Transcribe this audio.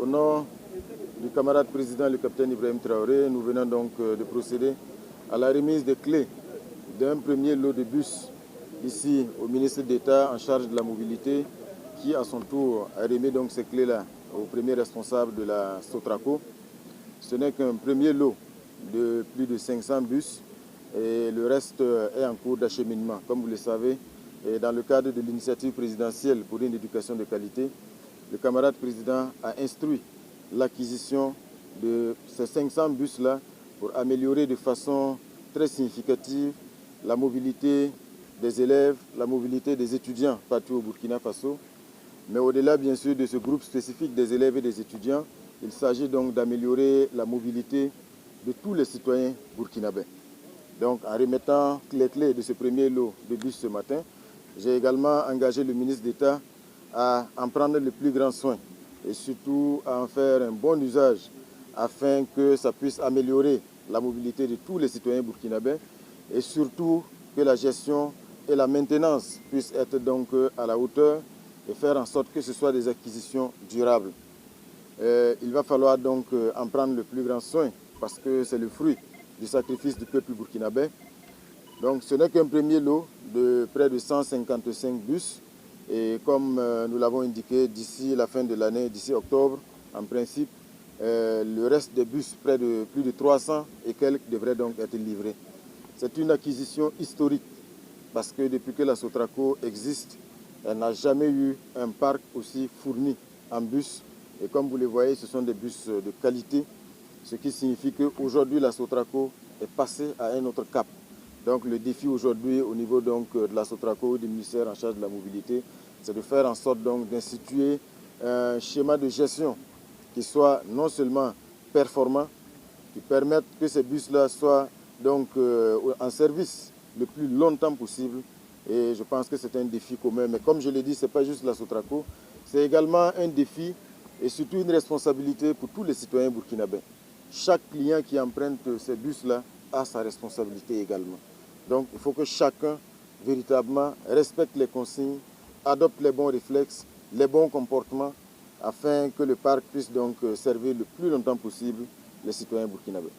Au nom du camarade président, le capitaine Ibrahim Traoré, nous venons donc de procéder à la remise des clés d'un premier lot de bus ici au ministre d'État en charge de la mobilité qui à son tour a remis donc ces clés-là au premier responsable de la Sotraco. Ce n'est qu'un premier lot de plus de 500 bus et le reste est en cours d'acheminement. Comme vous le savez, et dans le cadre de l'initiative présidentielle pour une éducation de qualité, le camarade président a instruit l'acquisition de ces 500 bus-là pour améliorer de façon très significative la mobilité des élèves, la mobilité des étudiants partout au Burkina Faso. Mais au-delà, bien sûr, de ce groupe spécifique des élèves et des étudiants, il s'agit donc d'améliorer la mobilité de tous les citoyens burkinabés. Donc, en remettant les clés de ce premier lot de bus ce matin, j'ai également engagé le ministre d'État à en prendre le plus grand soin et surtout à en faire un bon usage afin que ça puisse améliorer la mobilité de tous les citoyens burkinabés et surtout que la gestion et la maintenance puissent être donc à la hauteur et faire en sorte que ce soit des acquisitions durables. Il va falloir donc en prendre le plus grand soin parce que c'est le fruit du sacrifice du peuple burkinabé. Donc ce n'est qu'un premier lot de près de 155 bus et comme nous l'avons indiqué, d'ici la fin de l'année, d'ici octobre, en principe, le reste des bus, près de plus de 300 et quelques, devraient donc être livrés. C'est une acquisition historique parce que depuis que la Sotraco existe, elle n'a jamais eu un parc aussi fourni en bus. Et comme vous le voyez, ce sont des bus de qualité, ce qui signifie qu'aujourd'hui la Sotraco est passée à un autre cap. Donc le défi aujourd'hui au niveau donc, de la Sotraco, du ministère en charge de la mobilité, c'est de faire en sorte donc d'instituer un schéma de gestion qui soit non seulement performant, qui permette que ces bus-là soient donc en service le plus longtemps possible. Et je pense que c'est un défi commun. Mais comme je l'ai dit, ce n'est pas juste la Sotraco, c'est également un défi et surtout une responsabilité pour tous les citoyens burkinabés. Chaque client qui emprunte ces bus-là a sa responsabilité également. Donc il faut que chacun véritablement respecte les consignes, adopte les bons réflexes, les bons comportements, afin que le parc puisse donc servir le plus longtemps possible les citoyens burkinabés.